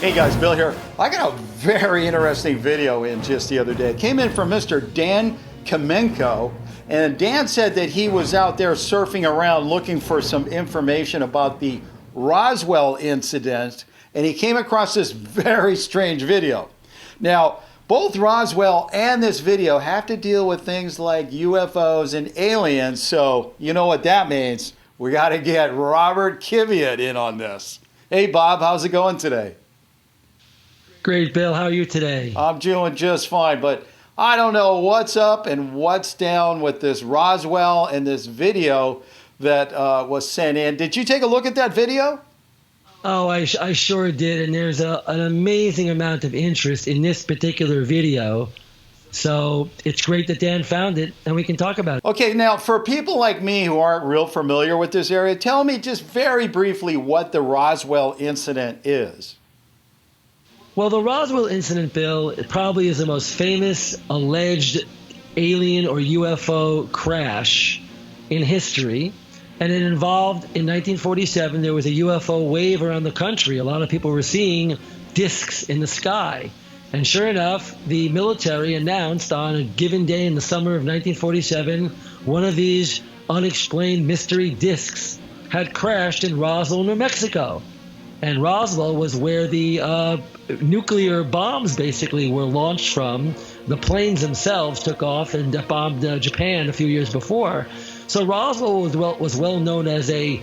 Hey guys, Bill here. I got a very interesting video in just the other day. It came in from Mr. Dan Klimenko, and Dan said that he was out there surfing around looking for some information about the Roswell incident, and he came across this very strange video. Now, both Roswell and this video have to deal with things like UFOs and aliens, so you know what that means. We got to get Robert Kiviat in on this. Hey Bob, how's it going today? Great, Bill. How are you today? I'm doing just fine, but I don't know what's up and what's down with this Roswell and this video that was sent in. Did you take a look at that video? Oh, I sure did, and there's an amazing amount of interest in this particular video. So it's great that Dan found it, and we can talk about it. Okay, now for people like me who aren't real familiar with this area, tell me just very briefly what the Roswell incident is. Well, the Roswell Incident, Bill, it probably is the most famous alleged alien or UFO crash in history. And it involved, in 1947, there was a UFO wave around the country. A lot of people were seeing discs in the sky. And sure enough, the military announced on a given day in the summer of 1947, one of these unexplained mystery discs had crashed in Roswell, New Mexico. And Roswell was where the nuclear bombs basically were launched from. The planes themselves took off and bombed Japan a few years before. So Roswell was well known as a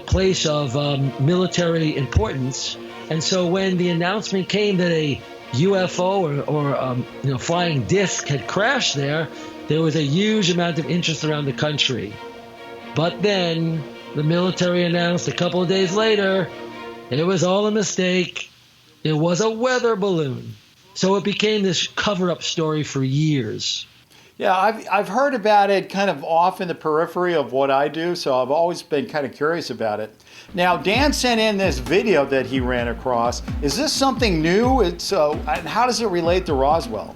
place of military importance. And so when the announcement came that a UFO or flying disc had crashed there was a huge amount of interest around the country. But then the military announced a couple of days later, it was all a mistake. It was a weather balloon. So it became this cover-up story for years. Yeah, I've heard about it kind of off in the periphery of what I do, so I've always been kind of curious about it. Now, Dan sent in this video that he ran across. Is this something new? And how does it relate to Roswell?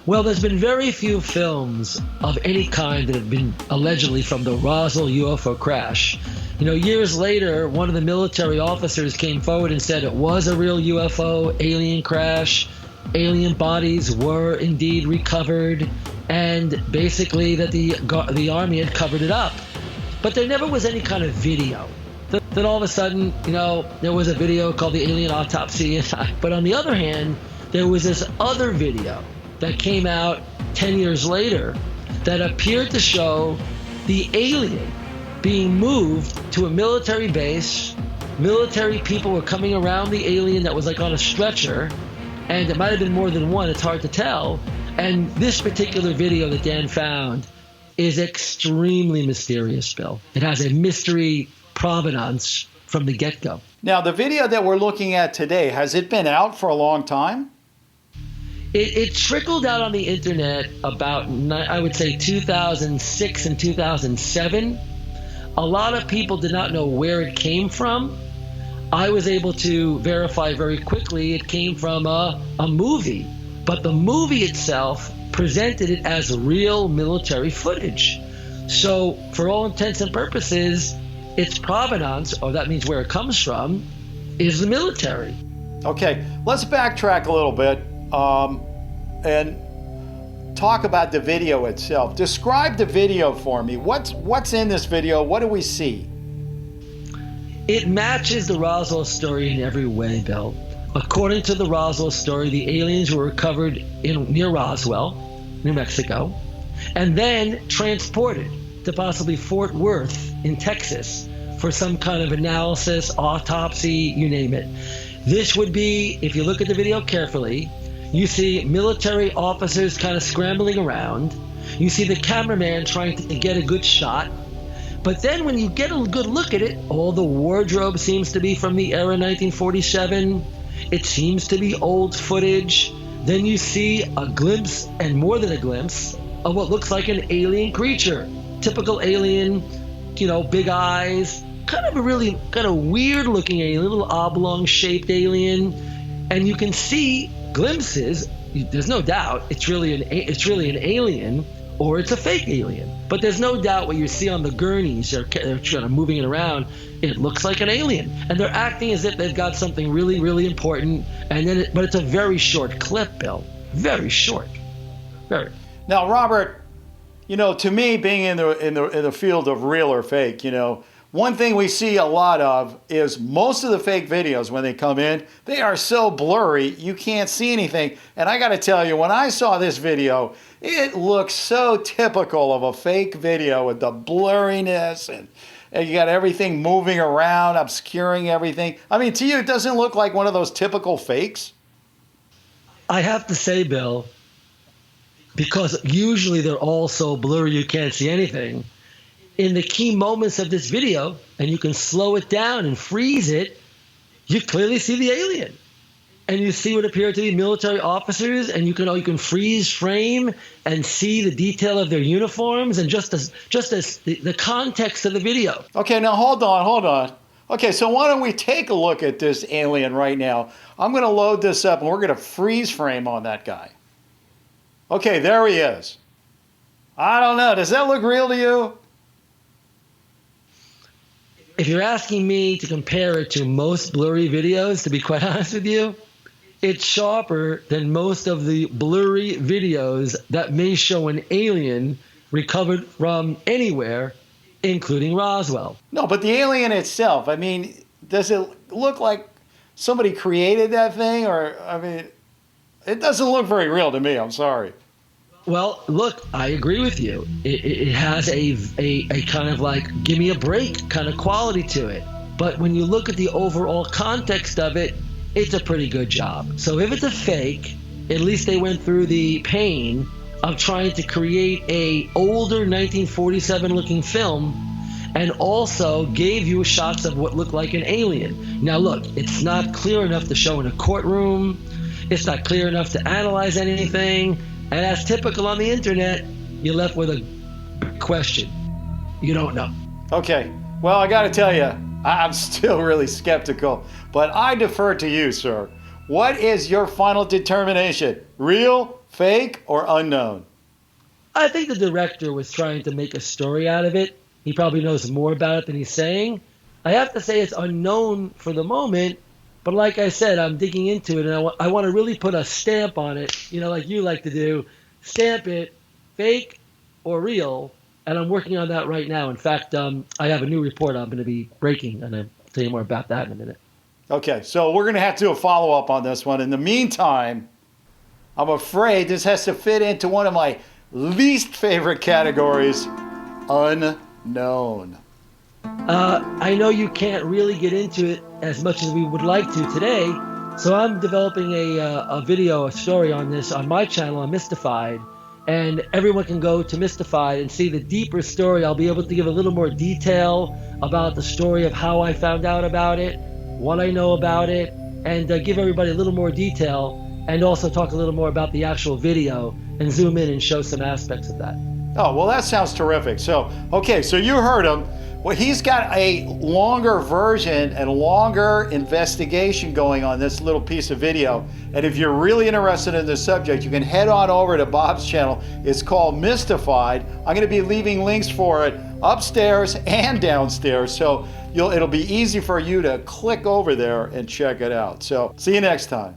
Well, there's been very few films of any kind that have been allegedly from the Roswell UFO crash. Years later, one of the military officers came forward and said it was a real UFO alien crash. Alien bodies were indeed recovered, and basically that the Army had covered it up. But there never was any kind of video. Then all of a sudden, there was a video called the Alien Autopsy. But on the other hand, there was this other video that came out 10 years later that appeared to show the alien being moved to a military base. Military people were coming around the alien that was like on a stretcher, and it might have been more than one, it's hard to tell. And this particular video that Dan found is extremely mysterious, Bill. It has a mystery provenance from the get-go. Now, the video that we're looking at today, has it been out for a long time? It trickled out on the internet about, I would say, 2006 and 2007. A lot of people did not know where it came from. I was able to verify very quickly it came from a movie, but the movie itself presented it as real military footage. So for all intents and purposes, its provenance, or that means where it comes from, is the military. Okay, let's backtrack a little bit and talk about the video itself. Describe the video for me. What's in this video? What do we see? It matches the Roswell story in every way, Bill. According to the Roswell story, the aliens were recovered near Roswell, New Mexico, and then transported to possibly Fort Worth in Texas for some kind of analysis, autopsy, you name it. This would be, if you look at the video carefully, you see military officers kind of scrambling around. You see the cameraman trying to get a good shot. But then when you get a good look at it, all the wardrobe seems to be from the era 1947. It seems to be old footage. Then you see a glimpse, and more than a glimpse, of what looks like an alien creature. Typical alien, big eyes, kind of a weird looking alien, a little oblong shaped alien. And you can see glimpses, there's no doubt, it's really an alien or it's a fake alien. But there's no doubt what you see on the gurneys, they're kind of moving it around, it looks like an alien. And they're acting as if they've got something really, really important. But it's a very short clip, Bill. Very short. Very. Now, Robert, to me, being in the field of real or fake, one thing we see a lot of is most of the fake videos, when they come in, they are so blurry, you can't see anything. And I got to tell you, when I saw this video, it looks so typical of a fake video with the blurriness and you got everything moving around, obscuring everything. I mean, to you, it doesn't look like one of those typical fakes? I have to say, Bill, because usually they're all so blurry you can't see anything, in the key moments of this video, and you can slow it down and freeze it, you clearly see the alien. And you see what appear to be military officers, and you can freeze frame and see the detail of their uniforms and just as the context of the video. Okay, now hold on. Okay, so why don't we take a look at this alien right now? I'm going to load this up, and we're going to freeze frame on that guy. Okay, there he is. I don't know. Does that look real to you? If you're asking me to compare it to most blurry videos, to be quite honest with you, it's sharper than most of the blurry videos that may show an alien recovered from anywhere, including Roswell. No, but the alien itself, I mean, does it look like somebody created that thing? Or, I mean, it doesn't look very real to me. I'm sorry. Well, look, I agree with you. It has a kind of like, give me a break kind of quality to it. But when you look at the overall context of it, it's a pretty good job. So if it's a fake, at least they went through the pain of trying to create a older 1947 looking film and also gave you shots of what looked like an alien. Now look, it's not clear enough to show in a courtroom. It's not clear enough to analyze anything. And as typical on the internet, you're left with a question. You don't know. Okay, well, I got to tell you, I'm still really skeptical, but I defer to you, sir. What is your final determination? Real, fake, or unknown? I think the director was trying to make a story out of it. He probably knows more about it than he's saying. I have to say it's unknown for the moment, but like I said, I'm digging into it, and I want to really put a stamp on it, like you like to do. Stamp it, fake or real, and I'm working on that right now. In fact, I have a new report I'm going to be breaking, and I'll tell you more about that in a minute. Okay, so we're going to have to do a follow-up on this one. In the meantime, I'm afraid this has to fit into one of my least favorite categories, unknown. I know you can't really get into it as much as we would like to today, so I'm developing a story on this on my channel on Mystified, and everyone can go to Mystified and see the deeper story. I'll be able to give a little more detail about the story of how I found out about it, what I know about it, and give everybody a little more detail, and also talk a little more about the actual video and zoom in and show some aspects of that. Oh, well, that sounds terrific. So, okay, so you heard him. Well, he's got a longer version and longer investigation going on this little piece of video. And if you're really interested in this subject, you can head on over to Bob's channel. It's called Mystified. I'm going to be leaving links for it upstairs and downstairs. So it'll be easy for you to click over there and check it out. So see you next time.